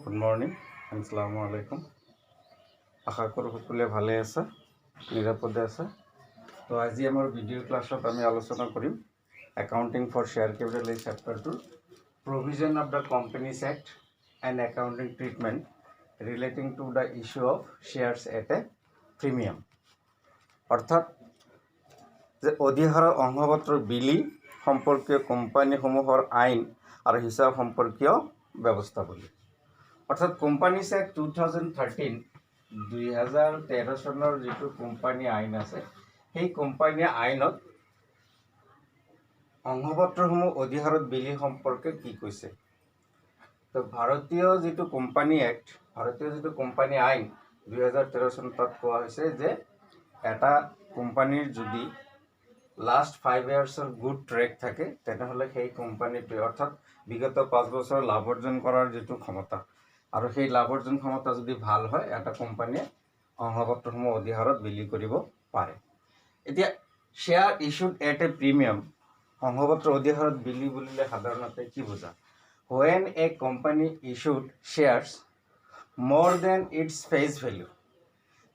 Good morning, আসসালামু আলাইকুম। আশা কৰোঁ সকলোৱে ভালে আছে, নিৰাপদে আছে। তো আজি আমাৰ ভিডিঅ' ক্লাছত আমি আলোচনা কৰিম একাউণ্টিং ফৰ শ্বেয়াৰ কেপিটেল এই চেপ্টাৰটোৰ provision of the companies act and accounting treatment relating to the issue of shares at a premium. অৰ্থাৎ যে অধিহাৰৰ অংশপত্ৰৰ বিলি সম্পৰ্কীয় কোম্পানীসমূহৰ আইন আৰু হিচাপ সম্পৰ্কীয় ব্যৱস্থাৱলী। অৰ্থাৎ কোম্পানিজ এক্ট 2013 2013 চনৰ যিটো কোম্পানী আইন আছে, সেই কোম্পানী আইনত অংশপত্ৰসমূহ অধিহাৰত বিলি সম্পৰ্কে কি কৈছে। তো ভাৰতীয় যিটো কোম্পানী এক্ট, ভাৰতীয় যিটো কোম্পানী আইন 2013 চনত তাত কোৱা হৈছে যে এটা কোম্পানীৰ যদি লাষ্ট 5 ইয়াৰ্ছৰ গুড ট্ৰেক থাকে তেনেহ'লে সেই কোম্পানীটোৱে অৰ্থাৎ বিগত 5 বছৰ লাভ অৰ্জন কৰাৰ যিটো ক্ষমতা আৰু সেই লাভ অৰ্জন ক্ষমতা যদি ভাল হয়, এটা কোম্পানীয়ে অংশপত্ৰসমূহ অধিহাৰত বিলি কৰিব পাৰে। এতিয়া share issued at a premium, অংশপত্ৰ অধিহাৰত বিলি বুলিলে সাধাৰণতে কি বুজা? When a company issued shares more than its face value,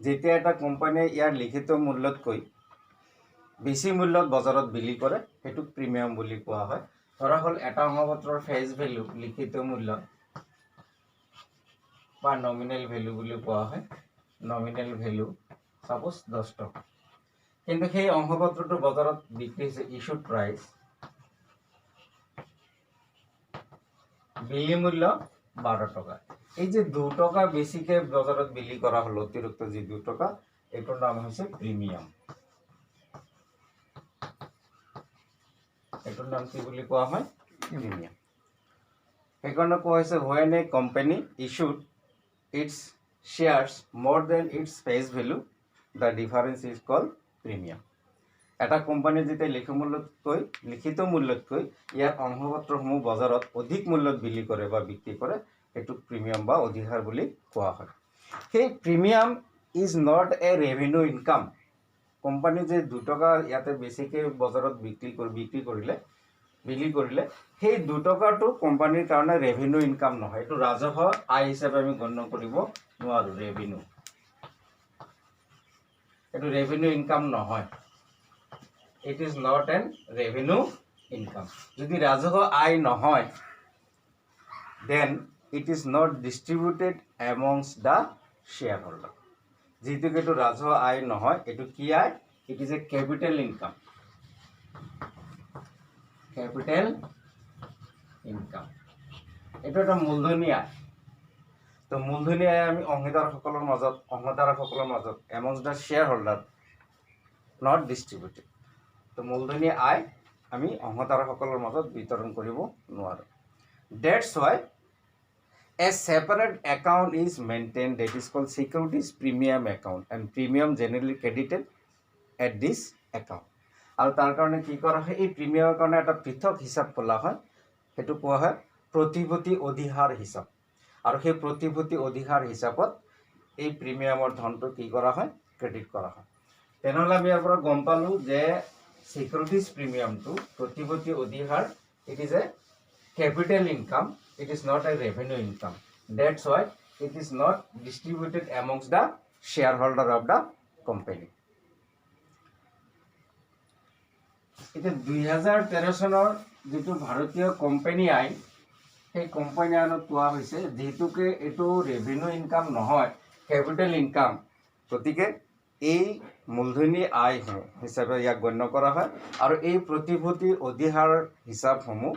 যেতিয়া এটা কোম্পানীয়ে ইয়াৰ লিখিত মূল্যতকৈ বেছি মূল্যত বজাৰত বিলি কৰে সেইটোক প্ৰিমিয়াম বুলি কোৱা হয়। ধৰা হ'ল এটা অংশপত্ৰৰ ফেচ ভেলিউ, লিখিত মূল্য বা নমিনেল ভেলু বুলি কোৱা হয়। নমিনেল ভেলু সাপোজ 10 টকা, কিন্তু সেই অংশপত্ৰটো বজাৰত বিক্ৰী হৈছে ইছ্যুড প্ৰাইচ, বিলি মূল্য 12 টকা। এই যে 2 টকা বেছিকে বজাৰত বিলি কৰা হল, অতিৰিক্ত যি 2 টকা, এইটোৰ নাম হৈছে প্ৰিমিয়াম। এইটোৰ নাম কি বুলি কোৱা হয়? প্ৰিমিয়াম। সেইকাৰণে কোৱা হৈছে when a company issued its shares more than its face value, the difference is called premium. এটা কোম্পানী যেতিয়া লিখিত মূল্যতকৈ ইয়াৰ অংশপত্ৰসমূহ বজাৰত অধিক মূল্যত বিলি কৰে বা বিক্ৰী কৰে, এইটোক প্ৰিমিয়াম বা অধিহাৰ বুলি কোৱা হয়। সেই premium is not a revenue income. Company যে 2 টকা ইয়াতে বেছিকৈ বজাৰত বিলি কৰিলে সেই 2 টকাটো কোম্পানীৰ কাৰণে ৰেভিনিউ ইনকাম নহয়, এইটো ৰাজহ আয় হিচাপে আমি গণ্য কৰিব নোৱাৰোঁ। এইটো ৰেভিনিউ ইনকাম নহয়, it is not an revenue income. যদি ৰাজহ আয় নহয়, then it is not distributed amongst the share holder. যিহেতুকে এইটো ৰাজহ আয় নহয়, এইটো কি আয়? It is a capital income. Capital income এইটো এটা মূলধনী আয়। তো মূলধনী আয় আমি অংশীদাৰসকলৰ মাজত amongst the share holder not distributed. তো মূলধনী আয় আমি অংশীদাৰসকলৰ মাজত বিতৰণ কৰিব নোৱাৰোঁ। That's why a separate account is maintain that is called securities premium account and premium generally credited at this account. আৰু তাৰ কাৰণে কি কৰা হয়? এই প্ৰিমিয়ামৰ কাৰণে এটা পৃথক হিচাপ খোলা হয়, সেইটো কোৱা হয় প্ৰতিভূতি অধিহাৰ হিচাপ। আৰু সেই প্ৰতিভূতি অধিহাৰ হিচাপত এই প্ৰিমিয়ামৰ ধনটো কি কৰা হয়? ক্ৰেডিট কৰা হয়। তেনেহ'লে আমি ইয়াৰ পৰা গম পালোঁ যে চিকিউৰিটিজ প্ৰিমিয়ামটো, প্ৰতিভূতি অধিহাৰ, it is a capital income, it is not a revenue income. That's why it is not distributed amongst the share holder of the company. এতিয়া 2013 চনৰ যিটো ভাৰতীয় কোম্পানী আইন, সেই কোম্পানী আইনত কোৱা হৈছে যিহেতুকে এইটো ৰেভিনিউ ইনকাম নহয়, কেপিটেল ইনকাম, গতিকে এই মূলধনী আয় হিচাপে ইয়াক গণ্য কৰা হয়। আৰু এই প্ৰতিভূতি অধিহাৰ হিচাপসমূহ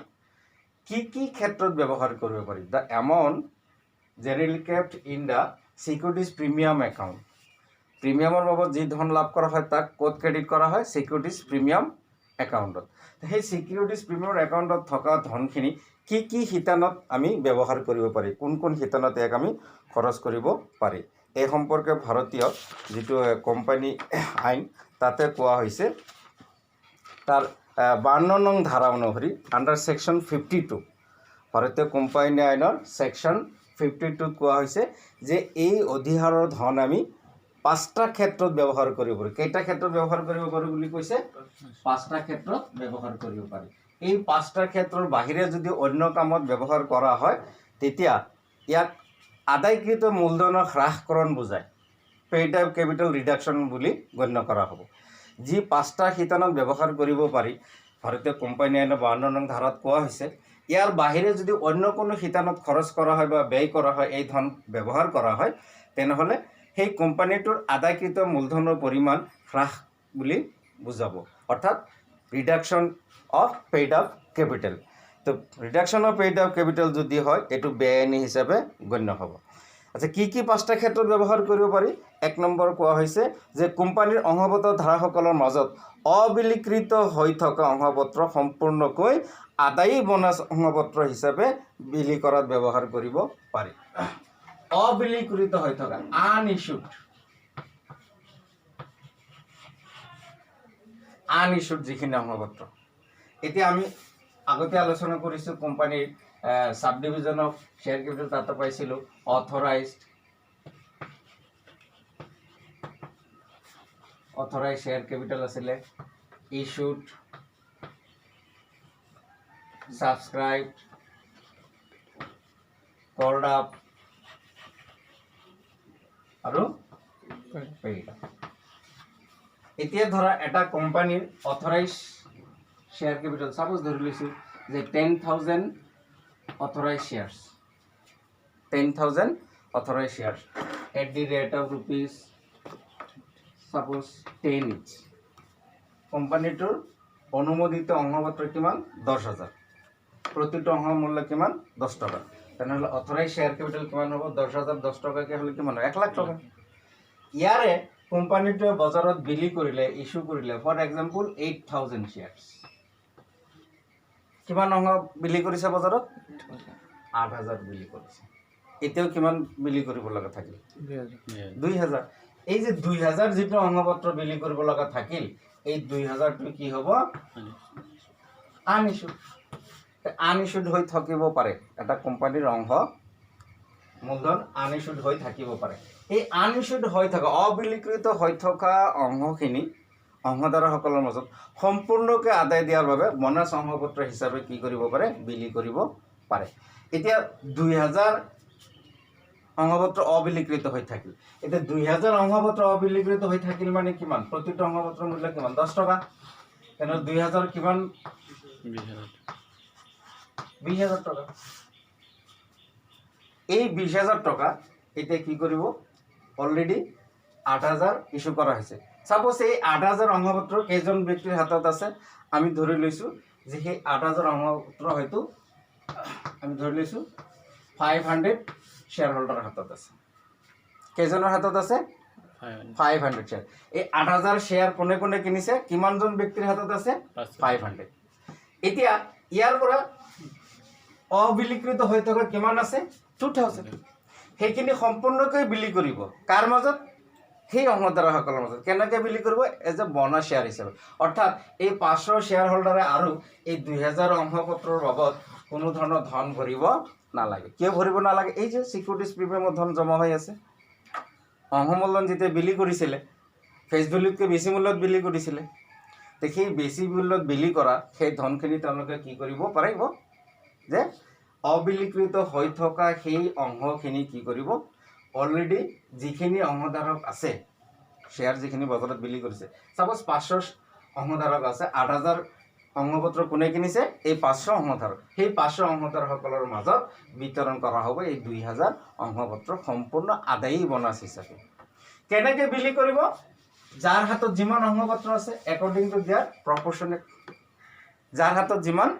কি ক্ষেত্ৰত ব্যৱহাৰ কৰিব পাৰি? The amount generally kept in the securities premium account. প্ৰিমিয়ামৰ বাবদ যি ধন লাভ কৰা হয় তাক ক'ত ক্ৰেডিট কৰা হয়? চিকিউৰিটিজ প্ৰিমিয়াম একাউণ্টত। সেই চিকিউৰিটিজ প্ৰিমিয়াম একাউণ্টত থকা ধনখিনি কি শিতানত আমি ব্যৱহাৰ কৰিব পাৰি, কোন শিতানত ইয়াক আমি খৰচ কৰিব পাৰি, এই সম্পৰ্কে ভাৰতীয় যিটো কোম্পানী আইন তাতে কোৱা হৈছে। তাৰ 52 নং ধাৰা অনুসৰি আণ্ডাৰ ছেকশ্যন 52, ভাৰতীয় কোম্পানী আইনৰ ছেকশ্যন 52ত কোৱা হৈছে যে এই অধিহাৰৰ ধন আমি 5টা ক্ষেত্ৰত ব্যৱহাৰ কৰিব পাৰি। কেইটা ক্ষেত্ৰত ব্যৱহাৰ কৰিব পাৰি বুলি কৈছে? 5টা ক্ষেত্ৰত ব্যৱহাৰ কৰিব পাৰি। এই 5টা ক্ষেত্ৰৰ বাহিৰে যদি অন্য কামত ব্যৱহাৰ কৰা হয়, তেতিয়া ইয়াক আদায়কৃত মূলধনৰ হ্ৰাসকৰণ বুজায় পেইড আপ কেপিটেল ৰিডাকশ্যন বুলি গণ্য কৰা হ'ব যি 5টা শিতানত ব্যৱহাৰ কৰিব পাৰি ভাৰতীয় কোম্পানী আইনৰ 52 নং ধাৰাত কোৱা হৈছে ইয়াৰ বাহিৰে যদি অন্য কোনো শিতানত খৰচ কৰা হয় বা ব্যয় কৰা হয় এই ধন ব্যৱহাৰ কৰা হয় তেনেহ'লে সেই কোম্পানীটোৰ আদায়কৃত মূলধনৰ পৰিমাণ হ্ৰাস বুলি বুজাব অৰ্থাৎ reduction of paid up capital তো reduction of paid up capital যদি হয় এইটো বেআইনী হিচাপে গণ্য হ'ব আচ্ছা কি 5টা ক্ষেত্ৰত ব্যৱহাৰ কৰিব পাৰি 1 নম্বৰ কোৱা হৈছে যে কোম্পানীৰ অংশপত্ৰ ধাৰকসকলৰ মাজত অবিলিকৃত হৈ থকা অংশপত্ৰ সম্পূৰ্ণকৈ আদায়ী বোনাছ অংশপত্ৰ হিচাপে বিলি কৰাত ব্যৱহাৰ কৰিব পাৰি অবিলিকৃত হৈ থকা আনইছুড যিখিনি অংশপত্ৰ এতিয়া আমি আগতে আলোচনা কৰিছোঁ কোম্পানীৰ sub division of share capital তাতে পাইছিলোঁ অথৰাইজড শেয়াৰ কেপিটেল আছিলে ইছ্যুড সাবস্ক্ৰাইব কল্ড আপ আৰু পেইড আপ এতিয়া ধৰা এটা কোম্পানীৰ অথৰাইজ শেয়াৰ কেপিটেল সাপোজ ধৰি লৈছোঁ যে 10,000 authorized shares 10,000 authorized shares at the rate of rupees suppose 10 each কোম্পানীটোৰ অনুমোদিত অংশপত্ৰ কিমান 10,000 প্ৰতিটো অংশ মূল্য কিমান 10 টকা তেনেহ'লে অথৰাইজ শেয়াৰ কেপিটেল কিমান হ'ব 10,000 10 টকাকৈ হ'লে কিমান 1 লাখ টকা ইয়াৰে কোম্পানীটোৱে বজাৰত বিলি কৰিলে ইস্যু কৰিলে ফৰ এক্সাম্পল 8,000 shares কিমান অংশ বিলি কৰিছে বজাৰত 8,000 বিলি কৰিছে এতিয়াও কিমান বিলি কৰিব লগা থাকিল 2,000 এই যে 2,000 যিটো অংশপত্ৰ বিলি কৰিব লগা থাকিল এই 2,000 টো কি হ'ব আনইছুড হৈ থাকিব পাৰে এটা কোম্পানীৰ অংশ মূলধন আনইছুড হৈ থাকিব পাৰে এই আনইছুড হৈ থকা অবিলিকৃত হৈ থকা অংশখিনি অংশধাৰকসকলৰ মাজত সম্পূৰ্ণকৈ আদায় দিয়াৰ বাবে বোনাছ অংশপত্ৰ হিচাপে কি কৰিব পাৰে বিলি কৰিব পাৰে এতিয়া 2,000 অংশপত্ৰ অবিলিকৃত হৈ থাকিল এতিয়া 2,000 অংশপত্ৰ অবিলিকৃত হৈ থাকিল মানে কিমান প্ৰতিটো অংশপত্ৰৰ মূল্য কিমান 10 টকা তেনে 2,000 কিমান 20,000 টকা এই 20,000 টকা এতিয়া কি কৰিব অলৰেডি 8,000 ইস্যু কৰা হৈছে সাপোজ এই 8,000 অংশপত্ৰ কেইজন ব্যক্তিৰ হাতত আছে আমি ধৰি লৈছোঁ যে সেই 8,000 অংশপত্ৰ হয়তো আমি ধৰি লৈছোঁ 500 শ্বেয়াৰ হোল্ডাৰৰ হাতত আছে কেইজনৰ হাতত আছে 500 শ্বেয়াৰ এই 8,000 শ্বেয়াৰ কোনে কোনে কিনিছে কিমানজন ব্যক্তিৰ হাতত আছে 500 এতিয়া ইয়াৰ পৰা অবিলিকৃত হৈ থকা কিমান আছে 2,000 সেইখিনি সম্পূৰ্ণকৈ বিলি কৰিব কাৰ মাজত সেই অংশধাৰকসকলৰ মাজত কেনেকৈ বিলি কৰিব এজ এ বোনাছ শ্বেয়াৰ হিচাপে অৰ্থাৎ এই 500 শ্বেয়াৰ হোল্ডাৰে আৰু এই 2,000 অংশপত্ৰৰ বাবদ কোনো ধৰণৰ ধন ভৰিব নালাগে কিয় ভৰিব নালাগে এই যে সিকিউৰিটিজ প্ৰিমিয়ামৰ ধন জমা হৈ আছে অংশমূলধন যেতিয়া বিলি কৰিছিলে ফেচ ভেলুতকৈ বেছি মূল্যত বিলি কৰিছিলে তে সেই বেছি মূল্যত বিলি কৰা সেই ধনখিনি তেওঁলোকে কি কৰিব পাৰিব যে অবিলিকৃত হৈ থকা সেই অংশখিনি কি কৰিব অলৰেডি যিখিনি অংশধাৰক আছে শ্বেয়াৰ যিখিনি বজাৰত বিলি কৰিছে সাপোজ 500 অংশধাৰক আছে 8,000 অংশপত্ৰ কোনে কিনিছে এই 500 অংশধাৰক সেই 500 অংশধাৰকসকলৰ মাজত বিতৰণ কৰা হ'ব এই 2,000 অংশপত্ৰ সম্পূৰ্ণ আদায়ী বোনাছ হিচাপে কেনেকৈ বিলি কৰিব যাৰ হাতত যিমান অংশপত্ৰ আছে একৰ্ডিং টু দিয়াৰ প্ৰপৰ্চনেট যাৰ হাতত যিমান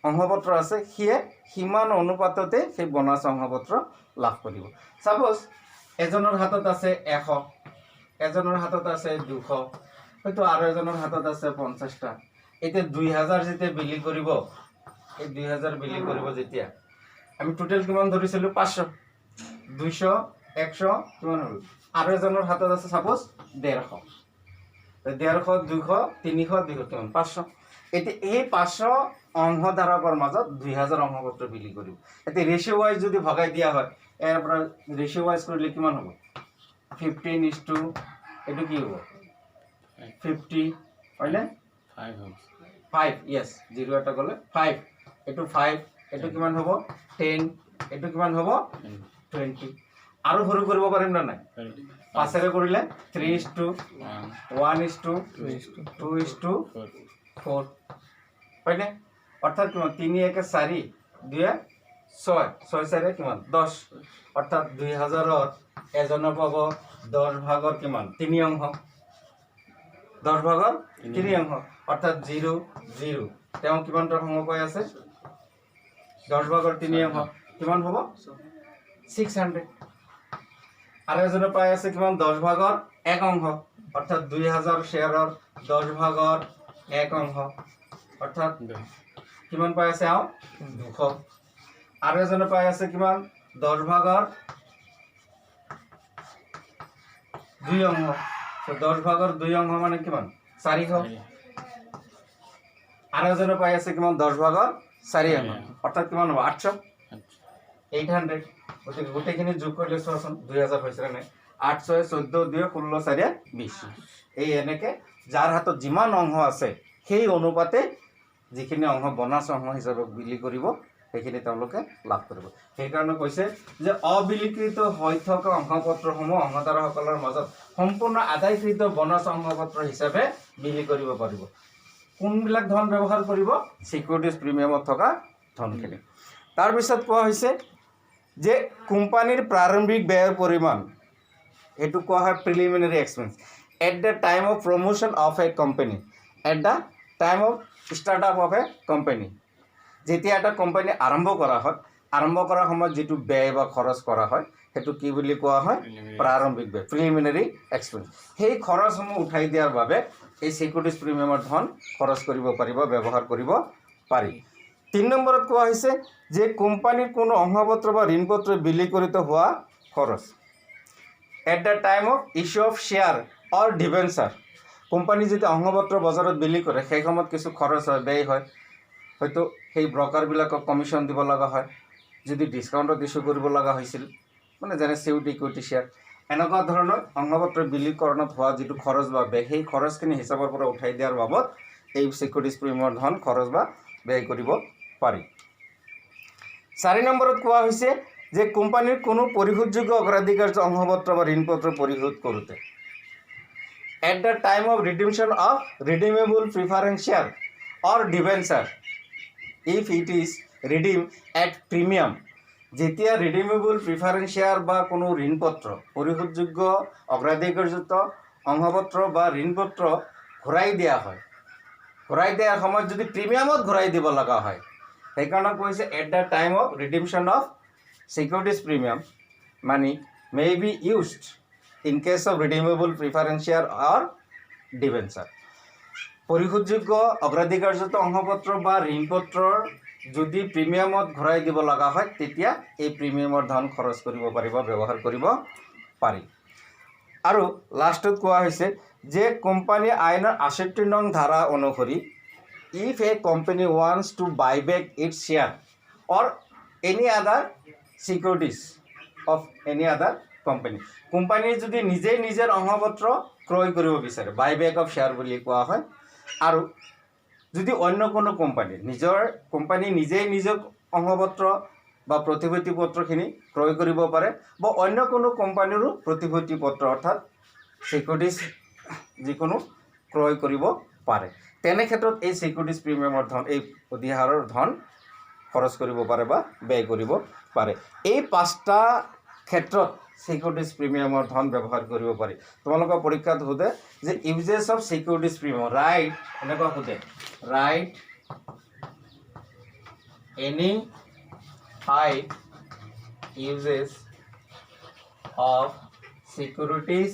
অংশপত্ৰ আছে সিয়ে সিমান অনুপাততে সেই বোনাছ অংশপত্ৰ লাভ কৰিব সাপোজ এজনৰ হাতত আছে 100 এজনৰ হাতত আছে 200 হয়তো আৰু এজনৰ হাতত আছে 50টা এতিয়া 2,000 যেতিয়া বিলি কৰিব এই 2,000 বিলি কৰিব যেতিয়া আমি টোটাল কিমান ধৰিছিলো 500 200 100 কিমান হ'ল আৰু এজনৰ হাতত আছে সাপোজ 150 150 200 300 200 কিমান 500 এতিয়া এই 500 অংশধাৰকৰ মাজত 2,000 অংশপত্ৰ বিলি কৰিব এতিয়া ৰেশিও ওয়াইজ যদি ভগাই দিয়া হয় এৰ পৰা ৰেশিও ওয়াইজ কৰিলে কিমান হ'ব 15:2 এটো কি হ'ব 50 হয়নে 5 ইয়েস 0 এটা গলে 5 এটো 5 এইটো কিমান হ'ব 10 এইটো কিমান হ'ব 20 আৰু সৰু কৰিব পাৰিম না নাই 5 ৰে কৰিলে 3:1:2:4 হয়নে অৰ্থাৎ কিমান 3 1 4 2 6 6 4 কিমান 10 অৰ্থাৎ 2000 ৰ এজনৰ পাব 10 ভাগৰ কিমান 3 অংশ 10 ভাগৰ 3 অংশ অৰ্থাৎ 0 0 তেওঁ কিমানটা অংশ পাই আছে 10 ভাগৰ 3 অংশ কিমান হ'ব 600 আৰু এজনে পাই আছে কিমান 10 ভাগৰ 1 অংশ অৰ্থাৎ 2000 শেয়াৰৰ 10 ভাগৰ 1 অংশ অৰ্থাৎ কিমান পাই আছে আও 200 আৰু এজনে পাই আছে কিমান 10 ভাগৰ 2 অংশ তো 10 ভাগৰ 2 অংশ মানে কিমান 400 আৰু এজনে পাই আছে কিমান 10 ভাগৰ 4 অংশ অৰ্থাৎ কিমান হ'ব 800 800 গতিকে গোটেইখিনি যোগ কৰিলে চোৱাচোন 2000 হৈছে নাই 8 6 14 2 16 4 20 এই এনেকে যাৰ হাতত যিমান অংশ আছে সেই অনুপাতে যিখিনি অংশ বনাস অংশ হিচাপে বিলি কৰিব সেইখিনি তেওঁলোকে লাভ কৰিব সেইকাৰণে কৈছে যে অবিলিকৃত হৈ থকা অংশপত্ৰসমূহ অংশধাৰকসকলৰ মাজত সম্পূৰ্ণ আদায়কৃত বনাস অংশপত্ৰ হিচাপে বিলি কৰিব পাৰিব কোনবিলাক ধন ব্যৱহাৰ কৰিব সিকিউৰিটিজ প্ৰিমিয়ামত থকা ধনখিনি তাৰ পিছত কোৱা হৈছে যে কোম্পানীৰ প্ৰাৰম্ভিক ব্যয়ৰ পৰিমাণ এটো কোৱা হয় preliminary expense at the time of promotion of a company at the time of startup of a company যেতিয়া এটা কোম্পানী আৰম্ভ কৰা হয় আৰম্ভ কৰাৰ সময়ত যেটো ব্যয় বা খৰচ কৰা হয় হেতু কি বুলি কোৱা হয় প্ৰাৰম্ভিক ব্যয় প্ৰিলিমিনাৰী এক্সপেন্স সেই খৰচসমূহ উঠাই দিয়াৰ বাবে এই সিকিউৰিটিজ প্ৰিমিয়ামৰ ধন খৰচ কৰিব পাৰিব ব্যৱহাৰ কৰিব পাৰি 3 নম্বৰত কোৱা হৈছে যে কোম্পানীৰ কোনো অংশপত্ৰ বা ঋণপত্ৰ বিলি কৰিতে হোৱা খৰচ at the time of issue of share or debenture company যদি অংশপত্ৰ বজাৰত বিলি কৰে সেই সময়ত কিছু খৰচ হয় ব্যয় হয় হয়তো সেই ব্ৰকাৰবিলাকক কমিশ্যন দিব লগা হয় যদি ডিসকাউণ্টত ইস্যু কৰিব লগা হৈছিল মানে যেনে সিউটি ইকুইটি শেয়াৰ এনেকুৱা ধৰণৰ অংশপত্ৰ বিলিকৰণত হোৱা যেটো খৰচ বা ব্যয় সেই খৰচখিনি হিচাপৰ পৰা উঠাই দিয়াৰ বাবদ এই সিকিউৰিটিজ প্ৰিমিয়ামৰ ধন খৰচ বা ব্যয় কৰিব পাৰি 4 নম্বৰত কোৱা হৈছে যে কোম্পানীৰ কোনো পৰিশোধযোগ্য অগ্ৰাধিকাৰ্য অংশপত্ৰ বা ঋণপত্ৰ পৰিশোধ কৰোতে at the time of redemption of redeemable preference share or debenture if it is redeemed at premium যেতিয়া redeemable preference share বা কোনো ঋণপত্ৰ পৰিশোধযোগ্য অগ্ৰাধিকাৰযুক্ত অংশপত্ৰ বা ঋণপত্ৰ ঘূৰাই দিয়া হয় ঘূৰাই দিয়াৰ সময়ত যদি প্ৰিমিয়ামত ঘূৰাই দিব লগা হয় সেইকাৰণে কৈছে at the time of redemption of securities premium money may be used in case of redeemable preference share or debenture পৰিশোধযোগ্য অগ্ৰাধিকাৰযুক্ত অংশপত্ৰ বা ঋণপত্ৰৰ যদি প্ৰিমিয়ামত ঘূৰাই দিব লগা হয় তেতিয়া এই প্ৰিমিয়ামৰ ধন খৰচ কৰিব পাৰিব ব্যৱহাৰ কৰিব পাৰি আৰু লাষ্টত কোৱা হৈছে যে কোম্পানী আইনৰ 68 নং ধাৰা অনুসৰি if a company wants to buy back its share or any other securities of any other company company যদি নিজে নিজৰ অংশপত্ৰ ক্ৰয় কৰিব বিচাৰে বাই বেক অফ শেয়াৰ বুলি কোৱা হয় আৰু যদি অন্য কোনো কোম্পানী নিজৰ কোম্পানী নিজে নিজৰ অংশপত্ৰ বা প্ৰতিভূতি পত্ৰখিনি ক্ৰয় কৰিব পাৰে বা অন্য কোনো কোম্পানীৰো প্ৰতিভূতি পত্ৰ অৰ্থাৎ সিকিউৰিটিজ যিকোনো ক্ৰয় কৰিব পাৰে তেনে ক্ষেত্ৰত এই সিকিউৰিটিজ প্ৰিমিয়ামৰ ধন এই অধিহাৰৰ ধন খৰচ কৰিব পাৰে বা ব্যয় কৰিব পাৰে এই পাঁচটা ক্ষেত্ৰত সিকিউৰিটিজ প্ৰিমিয়ামৰ ধন ব্যৱহাৰ কৰিব পাৰি তোমালোকৰ পৰীক্ষাত হোদে যে uses of securities premium right এনেকুৱা হোদে right any 5 uses of securities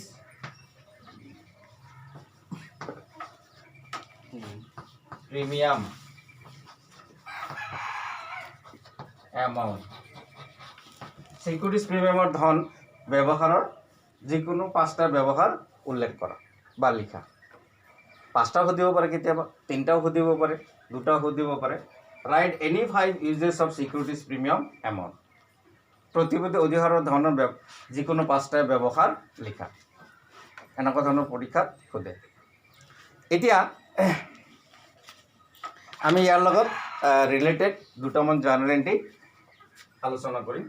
premium amount securities প্ৰিমিয়ামৰ ধন ব্যৱহাৰৰ যিকোনো পাঁচটা ব্যৱহাৰ উল্লেখ কৰা বা লিখা পাঁচটা খুদিব পাৰে কেতিয়াবা তিনটাও খুদিব পাৰে দুটাও খুদিব পাৰে right any 5 uses of securities premium amount প্ৰতিভূতি অধিহাৰৰ ধনৰ যিকোনো পাঁচটা ব্যৱহাৰ লিখা এনেকুৱা ধৰণৰ পৰীক্ষাত খুদে এতিয়া আমি ইয়াৰ লগত ৰিলেটেড দুটামান জাৰ্নেল এণ্ট্ৰি আলোচনা কৰিম।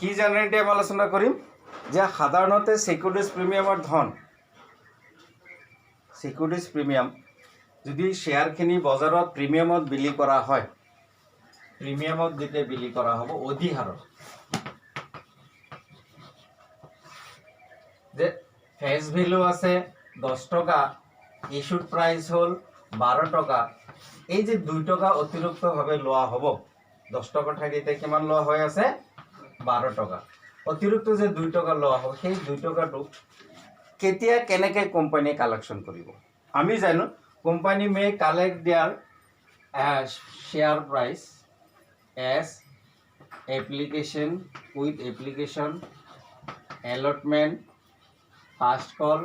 কি জাৰ্নেল এণ্ট্ৰি আমি আলোচনা কৰিম যে সাধাৰণতে সিকিউৰিটিজ প্ৰিমিয়ামৰ ধন সিকিউৰিটিজ প্ৰিমিয়াম যদি শ্বেয়াৰখিনি বজাৰত প্ৰিমিয়ামত বিলি কৰা হয়, প্ৰিমিয়ামত যেতিয়া বিলি কৰা হ'ব অধিহাৰত যে ফেচ ভেলু আছে 10 টকা, ইস্যুড প্ৰাইচ হ'ল 12 টকা, এই যে 2 টকা অতিৰিক্তভাৱে লোৱা হ'ব, 10 টকা থাকি এতিয়া কিমান লোৱা হৈ আছে 12 টকা, অতিৰিক্ত যে 2 টকা লোৱা হ'ব সেই 2 টকাটো কেতিয়া কেনেকৈ কোম্পানীয়ে কালেকশ্যন কৰিব? আমি জানো company may collect their share price as application with application allotment first call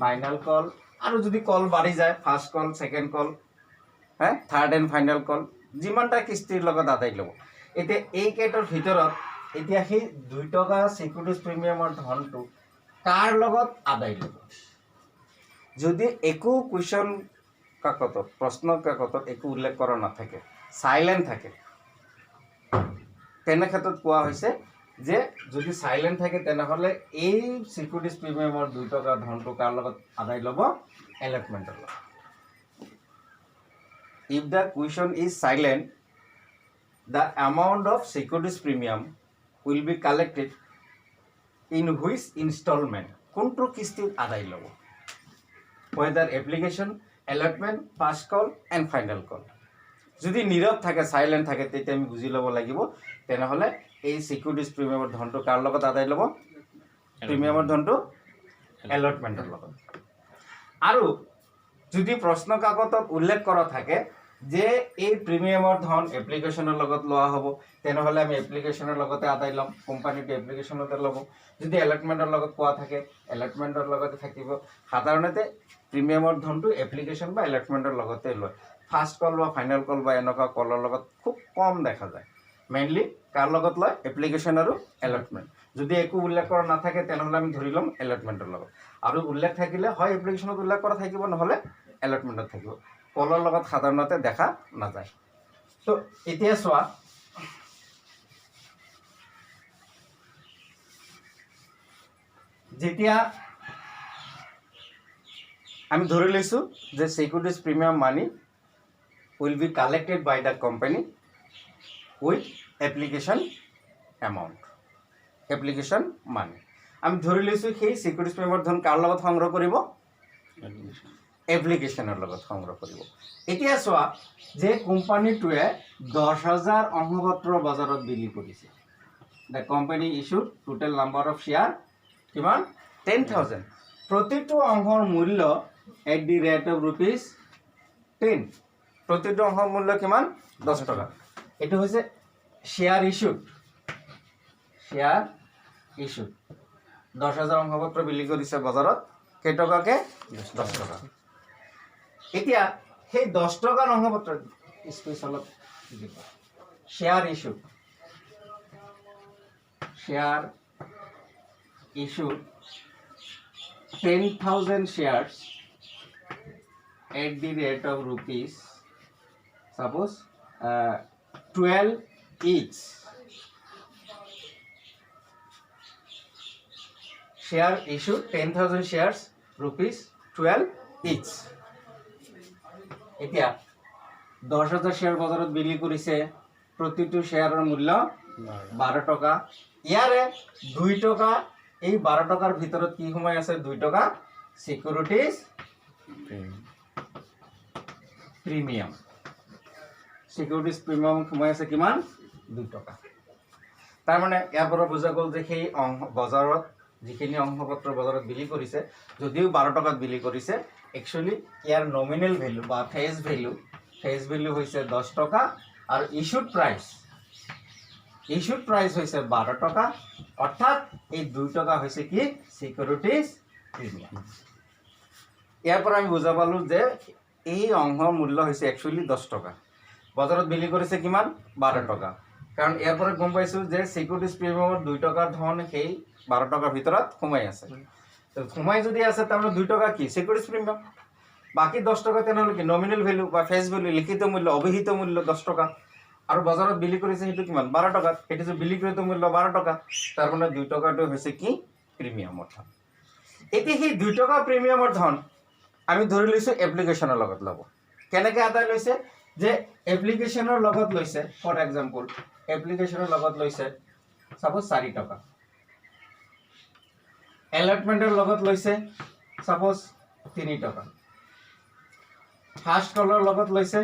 final call, আৰু যদি কল বাঢ়ি যায় first call second call third and final call যিমানটা কিস্তিৰ লগত আদায় ল'ব। এতিয়া এই কেইটাৰ ভিতৰত এতিয়া সেই 2 টকা সিকিউৰিটিজ প্ৰিমিয়ামৰ ধনটো কাৰ লগত আদায় ল'ব? যদি একো কুৱেশ্যন কাকতত প্ৰশ্ন কাকতত একো উল্লেখ কৰা নাথাকে, চাইলেণ্ট থাকে, তেনে ক্ষেত্ৰত কোৱা হৈছে যে যদি চাইলেণ্ট থাকে তেনেহ'লে এই সিকিউৰিটিজ প্ৰিমিয়ামৰ 2 টকা ধনটো কাৰ লগত আদায় ল'ব? এলটমেণ্টৰ লগত। If the question is silent, the amount of securities premium will be collected in which instalment, কোনটো কিস্তিত আদায় ল'ব? whether application, allotment, first call and final call. যদি নীৰৱ থাকে চাইলেণ্ট থাকে তেতিয়া আমি বুজি ল'ব লাগিব তেনেহ'লে এই সিকিউৰিটিজ প্ৰিমিয়ামৰ ধনটো কাৰ লগত আদায় ল'ব? প্ৰিমিয়ামৰ ধনটো এলটমেণ্টৰ লগত। আৰু যদি প্ৰশ্ন কাকতত উল্লেখ কৰা থাকে যে এই প্ৰিমিয়ামৰ ধন এপ্লিকেশ্যনৰ লগত লোৱা হ'ব তেনেহ'লে আমি এপ্লিকেশ্যনৰ লগতে আদায় ল'ম, কোম্পানীটো এপ্লিকেশ্যনতে ল'ব। যদি এলটমেণ্টৰ লগত কোৱা থাকে এলটমেণ্টৰ লগতে থাকিব। সাধাৰণতে প্ৰিমিয়ামৰ ধনটো এপ্লিকেশ্যন বা এলটমেণ্টৰ লগতে লয়। ফাৰ্ষ্ট কল বা ফাইনেল কল বা এনেকুৱা কলৰ লগত খুব কম দেখা যায়। মেইনলি কাৰ লগত লয়? এপ্লিকেশ্যন আৰু এলটমেণ্ট। যদি একো উল্লেখ কৰা নাথাকে তেনেহ'লে আমি ধৰি ল'ম এলটমেণ্টৰ লগত, আৰু উল্লেখ থাকিলে হয় এপ্লিকেশ্যনত উল্লেখ কৰা থাকিব নহ'লে এলটমেণ্টত থাকিব। কলৰ লগত সাধাৰণতে দেখা নাযায়। তো এতিয়া চোৱা যেতিয়া আমি ধৰি লৈছোঁ যে securities premium money will be collected by the company with application amount, application money. আমি ধৰি লৈছোঁ সেই সিকিউৰিটিজ প্ৰিমিয়ামৰ ধন কাৰ লগত সংগ্ৰহ কৰিব? এপ্লিকেশ্যনৰ লগত সংগ্ৰহ কৰিব। এতিয়া চোৱা যে কোম্পানীটোৱে 10,000 অংশপত্ৰ বজাৰত বিলি কৰিছে। The company issued total number of share কিমান? 10,000। প্ৰতিটো অংশৰ মূল্য এট দি ৰেট অফ ₹10। প্ৰতিটো অংশৰ মূল্য কিমান? 10 টকা। এইটো হৈছে শ্বেয়াৰ ইছ্যুড, শ্বেয়াৰ ইছ্যুড 10,000 অংশপত্ৰ বিলি কৰিছে বজাৰত কেইটকাকৈ? 10 টকা। এতিয়া সেই 10 টকাৰ অংশপত্ৰ স্পেচিয়েলত share issued, share issued 10,000 shares at the rate of suppose 12 each. Share issued 10,000 shares ₹12 each. এতিয়া 10,000 শ্বেয়াৰ বজাৰত বিলি কৰিছে, প্ৰতিটো শ্বেয়াৰৰ মূল্য 12 টকা। ইয়াৰে 2 টকা এই 12 টকাৰ ভিতৰত কি সোমাই আছে? 2 টকা সিকিউৰিটিজ প্ৰিমিয়াম। সিকিউৰিটিজ প্ৰিমিয়াম সোমাই আছে কিমান? 2 টকা। তাৰমানে ইয়াৰ পৰা বুজা গ'ল যে সেই বজাৰত যিখিনি অংশপত্ৰ বজাৰত বিলি কৰিছে যদিও 12 টকাত বিলি কৰিছে, একচুৱেলি ইয়াৰ নমিনেল ভেলু বা ফেচ ভেলু হৈছে 10 টকা, আৰু ইছ্যুড প্ৰাইচ হৈছে 12 টকা। অৰ্থাৎ এই 2 টকা হৈছে কি? সিকিউৰিটিজ প্ৰিমিয়াম। ইয়াৰ পৰা আমি বুজা পালোঁ যে এই অংশৰ মূল্য হৈছে একচুৱেলি 10 টকা, বজাৰত বিক্ৰী কৰিছে কিমান 12 টকা। কাৰণ ইয়াৰ পৰা গম পাইছোঁ যে ছিকিউৰিটিজ প্ৰিমিয়ামৰ 2 টকাৰ ধন সেই 12 টকাৰ ভিতৰত সোমাই আছে। সোমাই যদি আছে তাৰমানে 2 টকা কি ছিকিউৰিটিজ প্ৰিমিয়াম, বাকী 10 টকা তেনেহ'লে কি নমিনেল ভেলু বা ফেচ ভেলু, লিখিত মূল্য, অভিহিত মূল্য 10 টকা। আৰু বজাৰত বিক্ৰী কৰিছে সেইটো কিমান 12 টকা, সেইটো যে বিক্ৰীকৃত মূল্য 12 টকা, তাৰ মানে 2 টকাটো হৈছে কি প্ৰিমিয়ামৰ ধন। এতিয়া সেই 2 টকা প্ৰিমিয়ামৰ ধন আমি ধৰি লৈছোঁ এপ্লিকেশ্যনৰ লগত ল'ব। কেনেকৈ আদায় লৈছে যে এপ্লিকেশ্যনৰ লগত লৈছে, ফৰ এক্সাম্পল এপ্লিকেশ্যনৰ লগত লৈছে চাপ'জ 4 টকা, এলটমেণ্টৰ লগত লৈছে চাপ'জ 3 টকা, ফাৰ্ষ্ট কলৰ লগত লৈছে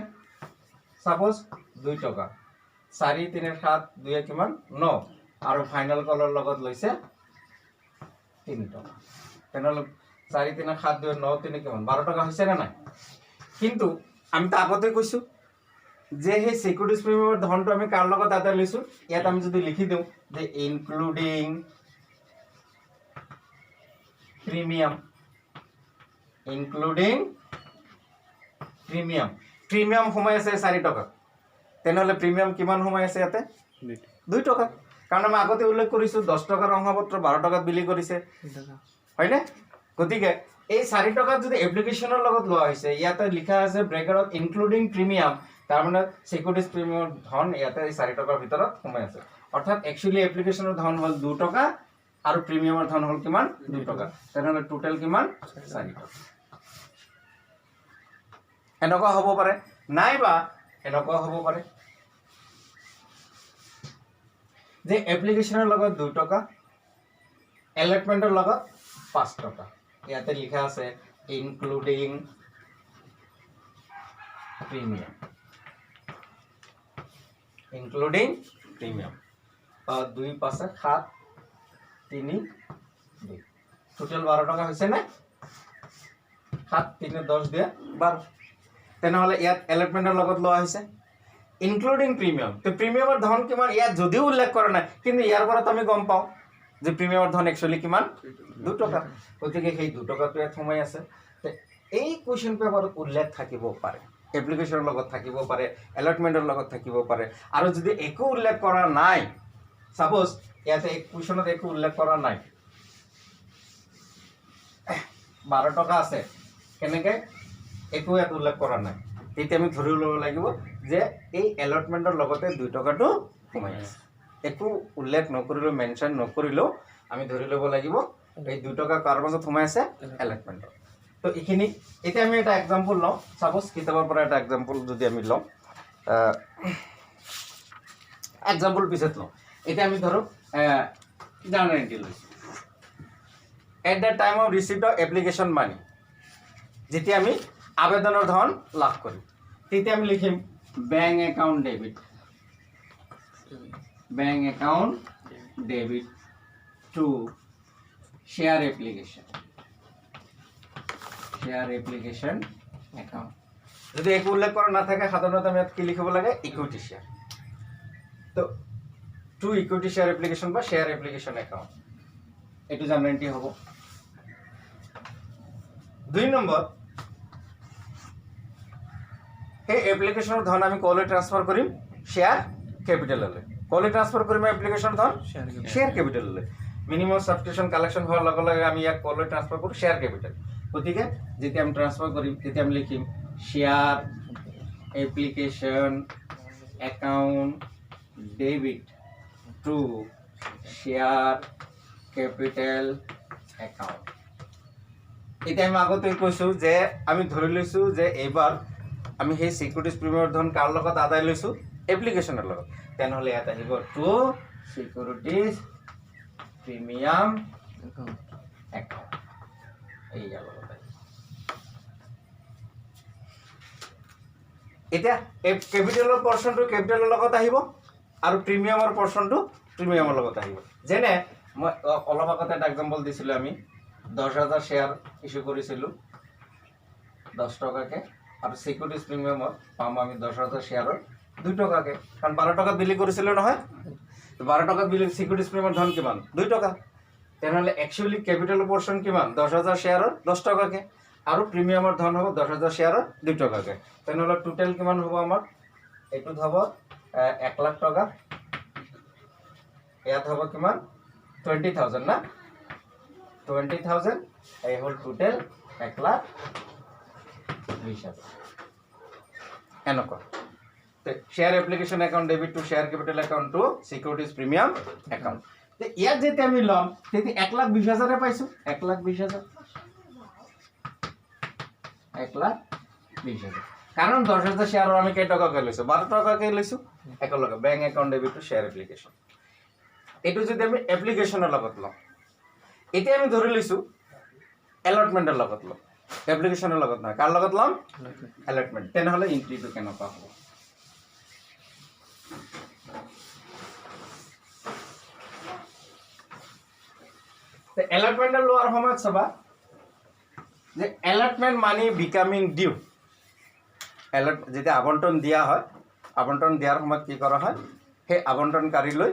চাপ'জ 2 টকা, 4 3 7 2 কিমান 9, আৰু ফাইনেল কলৰ লগত লৈছে 3 টকা। তেনেহ'লে 4 3 7 2 9 3 কিমান 12 টকা হৈছে নে নাই? কিন্তু আমি তো আগতে কৈছোঁ যে সেই ছিকিউৰিটিজ প্ৰিমিয়ামৰ ধনটো আমি কাৰ লগত আদায় লৈছোঁ, ইয়াত আমি যদি লিখি দিওঁ যে including premium, including premium, premium সোমাই আছে 4 টকা, তেনেহ'লে প্ৰিমিয়াম কিমান সোমাই আছে ইয়াতে 2 টকা। কাৰণ আমি আগতে উল্লেখ কৰিছোঁ 10 টকাৰ অংশপত্ৰ 12 টকাত বিক্ৰী কৰিছে, হয়নে? গতিকে এই 4 টকাত যদি এপ্লিকেশ্যনৰ লগত লোৱা হৈছে, ইয়াতে লিখা আছে ব্ৰেকেটত ইনক্লুডিং প্ৰিমিয়াম, তাৰমানে ছিকিউৰিটিজ প্ৰিমিয়ামৰ ধন ইয়াতে এই 4 টকাৰ ভিতৰত সোমাই আছে। অৰ্থাৎ একচুৱেলি এপ্লিকেশ্যনৰ ধন হ'ল 2 টকা আৰু প্ৰিমিয়ামৰ ধন হ'ল কিমান 2 টকা, তেনেহ'লে টোটেল কিমান 4 টকা। এনেকুৱা হ'ব পাৰে, নাইবা এনেকুৱা হ'ব পাৰে যে এপ্লিকেশ্যনৰ লগত 2 টকা, এলটমেণ্টৰ লগত 5 টকা, ইয়াতে লিখা আছে including premium, including premium, 2 5 7 3 2, total 12 টকা হৈছে নে? 7 3 10 2 12, তেনেহ'লে ইয়াত এলটমেণ্টৰ লগত লোৱা হৈছে ইনক্লুডিং প্ৰিমিয়াম। তো প্ৰিমিয়ামৰ ধন কিমান ইয়াত যদিও উল্লেখ কৰা নাই, কিন্তু ইয়াৰ পৰা আমি গম পাওঁ যে প্ৰিমিয়ামৰ ধন একচুৱেলি কিমান 2 টকা, গতিকে সেই 2 টকাটো ইয়াত সোমাই আছে। এই কুৱেশ্যন পেপাৰত উল্লেখ থাকিব পাৰে, এপ্লিকেশ্যনৰ লগত থাকিব পাৰে, এলটমেণ্টৰ লগত থাকিব পাৰে, আৰু যদি একো উল্লেখ কৰা নাই, ছাপ'জ ইয়াতে কুৱেশ্যনত একো উল্লেখ কৰা নাই, 12 টকা আছে, কেনেকৈ একো ইয়াত উল্লেখ কৰা নাই, তেতিয়া আমি ধৰি ল'ব লাগিব যে এই এলটমেণ্টৰ লগতে 2 টকাটো সোমাই আছে। একো উল্লেখ নকৰিলেও, মেনশ্যন নকৰিলেও আমি ধৰি ল'ব লাগিব এই 2 টকা কাৰ মাজত সোমাই আছে এলটমেণ্টৰ। তো এইখিনি এতিয়া আমি এটা এক্সাম্পল লওঁ, ছাপ'জ কিতাপৰ পৰা এটা এক্সাম্পল যদি আমি লওঁ, এক্সাম্পল পিছত লওঁ। এতিয়া আমি ধৰক জাৰ্নেল এণ্ট্ৰি লৈছোঁ, at the time of receipt of application money, যেতিয়া আমি আবেদনৰ ধন লাভ কৰিম, তেতিয়া আমি লিখিম bank account debit, bank account debit to share application, share application account. যদি একো উল্লেখ কৰা নাথাকে, সাধাৰণতে আমি ইয়াত কি লিখিব লাগে ইকুইটি শ্বেয়াৰ, তো টু ইকুইটি শ্বেয়াৰ এপ্লিকেশ্যন বা শ্বেয়াৰ এপ্লিকেশ্যন একাউণ্ট, এইটো জাৰ্নেল এণ্ট্ৰি হ'ব। 2 নম্বৰ, সেই এপ্লিকেশ্যনৰ ধন আমি ক'লৈ ট্ৰান্সফাৰ কৰিম, শ্বেয়াৰ কেপিটেললৈ। ক'লৈ ট্ৰান্সফাৰ কৰিম এপ্লিকেশ্যন ধন, শ্বেয়াৰ কেপিটেললৈ। মিনিমাম ছাবস্ক্ৰিপশ্যন কালেকশ্যন হোৱাৰ লগে লগে আমি ইয়াক ক'লৈ ট্ৰান্সফাৰ কৰোঁ, শ্বেয়াৰ কেপিটেল। গতিকে যেতিয়া আমি ট্ৰান্সফাৰ কৰিম, তেতিয়া আমি লিখিম share application account debit to share capital account. এতিয়া আমি আগতে কৈছোঁ যে আমি ধৰি লৈছোঁ যে এইবাৰ আমি সেই ছিকিউৰিটিজ প্ৰিমিয়ামৰ ধন কাৰ লগত আদায় লৈছোঁ, এপ্লিকেশ্যনৰ লগত, তেনেহ'লে ইয়াত আহিব টু ছিকিউৰিটিজ প্ৰিমিয়াম একাউণ্ট, এই ইয়াৰ লগত আহিব। এতিয়া কেপিটেলৰ পৰ্চনটো কেপিটেলৰ লগত আহিব আৰু প্ৰিমিয়ামৰ পৰ্চনটো প্ৰিমিয়ামৰ লগত আহিব। যেনে মই অলপ আগতে এটা এক্সাম্পল দিছিলোঁ, আমি 10,000 শ্বেয়াৰ ইছ্যু কৰিছিলোঁ 10 টকাকৈ, আৰু ছিকিউৰিটিজ প্ৰিমিয়ামত পাম আমি 10,000 শ্বেয়াৰৰ 2 টকাকৈ, কাৰণ 12 টকাত বিক্ৰী কৰিছিলোঁ নহয়। 12 টকাত বিক্ৰী ছিকিউৰিটিজ প্ৰিমিয়ামৰ ধন কিমান 2 টকা, তেনেহ'লে একচুৱেলি কেপিটেলৰ পৰ্চন কিমান 10,000 শ্বেয়াৰৰ 10 টকাকৈ, আৰু প্ৰিমিয়ামৰ ধন হ'ব 10,000 শ্বেয়াৰৰ 2 টকাকৈ তেনেহ'লে টোটেল কিমান হ'ব আমাৰ এইটোত হ'ব 1 লাখ টকা ইয়াত হ'ব কিমান 20,000 না 20,000 এই হ'ল টোটেল 1,20,000 এনেকুৱা share application account debit to share capital account to securities premium account ইয়াত যেতিয়া আমি ল'ম তেতিয়া 1,20,000 পাইছোঁ 1,20,000 1,20,000 কাৰণ 10,000 শ্বেয়াৰৰ আমি কেই টকাকৈ লৈছোঁ 12 টকাকৈ লৈছোঁ একেলগে bank account debit to share application এইটো যদি আমি এপ্লিকেশ্যনৰ লগত লওঁ এতিয়া আমি ধৰি লৈছোঁ এলটমেণ্টৰ লগত ল'ম এপ্লিকেশ্যনৰ লগত নহয় কাৰ লগত ল'ম এলটমেণ্ট তেনেহ'লে এণ্ট্ৰিটো কেনেকুৱা হ'ব এলটমেণ্ট লোৱাৰ সময়ত চাবা যে এলটমেণ্ট মানি বিকামিং ডিউ যেতিয়া আবণ্টন দিয়া হয় আবণ্টন দিয়াৰ সময়ত কি কৰা হয় সেই আবণ্টনকাৰীলৈ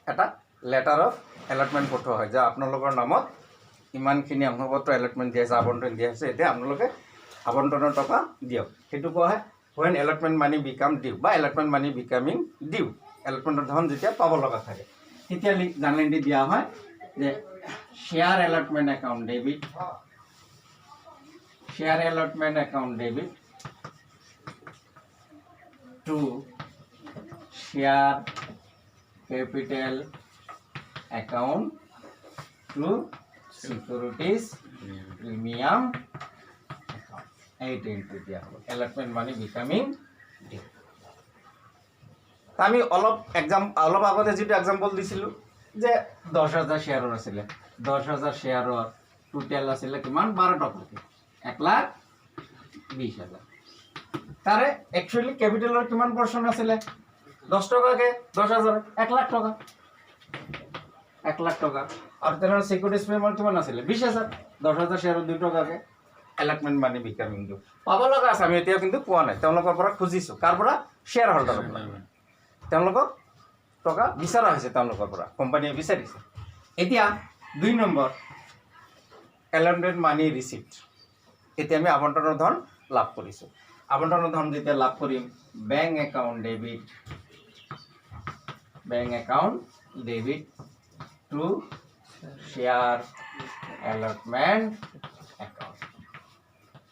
এটা লেটাৰ অফ এলটমেণ্ট পঠোৱা হয় যে আপোনালোকৰ নামত ইমানখিনি অংশপত্ৰ এলটমেণ্ট দিয়া হৈছে আবণ্টন দিয়া হৈছে এতিয়া আপোনালোকে আবণ্টনৰ টকা দিয়ক সেইটো কোৱা হয় when allotment money become due বা allotment money becoming due allotmenটৰ ধন যেতিয়া পাব লগা থাকে তেতিয়া জাননী দিয়া হয় যে share allotment account debit share allotment account debit to share capital account to securities premium account 8 entry দিয়া হলো allotment money becoming due আমি অলপ আগতে যেটো एग्जांपल দিছিলো যে 10,000 শেয়াৰৰ আছিল 10,000 শেয়াৰৰ টোটাল আছিল কিমান 12 টকা 1,20,000 তাৰে একচুয়ালি ক্যাপিটালৰ কিমান পৰচন আছিল 10 টকাকে 10,000 1 লাখ টকা 1 লাখ টকা আৰু তেনৰ সিকিউৰিটিজ পেমেন্ট কিমান আছিল 20,000 10,000 শেয়াৰৰ 2 টকাকে এলটমেন্ট মানি বিকামিং ডিউ পাব লগা আছে আমি এতিয়া কিন্তু পোৱা নাই তেওঁলোকৰ পৰা খুজিছো কাৰ পৰা শ্বেয়াৰ হোল্ডাৰৰ পৰা তেওঁলোকক টকা বিচাৰা হৈছে তেওঁলোকৰ পৰা কোম্পানীয়ে বিচাৰিছে এতিয়া 2 নম্বৰ এলটমেন্ট মানি ৰিসিপ্ট এতিয়া আমি আবণ্টনৰ ধন লাভ কৰিছো আবণ্টনৰ ধন যেতিয়া লাভ কৰিম bank account debit to share allotment account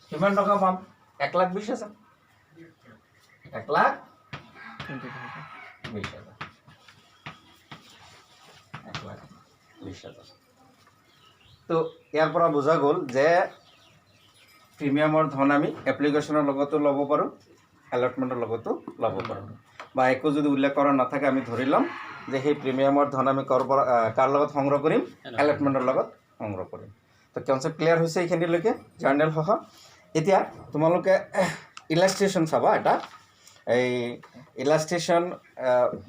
কিমান টকা পাম 1,20,000 1,20,000 তো ইয়াৰ পৰা বুজা গ'ল যে প্ৰিমিয়ামৰ ধন আমি এপ্লিকেশ্যনৰ লগতো ল'ব পাৰোঁ এলটমেণ্টৰ লগতো ল'ব পাৰোঁ বা একো যদি উল্লেখ কৰা নাথাকে আমি ধৰি ল'ম যে সেই প্ৰিমিয়ামৰ ধন আমি কাৰ লগত সংগ্ৰহ কৰিম এলটমেণ্টৰ লগত সংগ্ৰহ কৰিম তো কনচেপ্ট ক্লিয়াৰ হৈছে এইখিনিলৈকে জাৰ্নেল সহ এতিয়া তোমালোকে ইলাষ্ট্ৰেশ্যন চাবা এটা এই ইলাষ্ট্ৰেশ্যন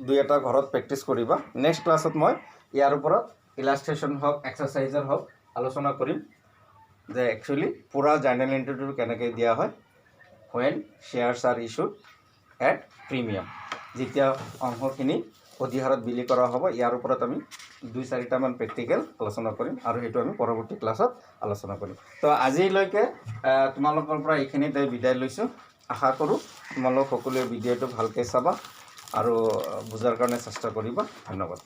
2-এটা ঘৰত প্ৰেক্টিছ কৰিবা নেক্সট ক্লাছত মই ইয়াৰ ওপৰত ইলাষ্ট্ৰেশ্যন হওক এক্সাৰচাইজৰ হওক আলোচনা কৰিম যে একচুয়ালি পুরা জার্নাল এন্ট্রিটো কেনেকৈ দিয়া হয় when shares are issued at premium যেতিয়া অংশখিনি অধিহাৰত বিলি কৰা হ'ব ইয়াৰ ওপৰত আমি 2-4টা মান প্ৰেক্টিকেল আলোচনা কৰিম আৰু হেতু আমি পৰৱৰ্তী ক্লাছত আলোচনা কৰিম তো আজিলৈকে তোমালোকৰ পৰা এইখিনিতে বিদায় লৈছো আশা কৰো তোমালোক সকলোৱে ভিডিঅটো ভালকৈ চাবা আৰু বুজাৰ কাৰণে চেষ্টা কৰিবা ধন্যবাদ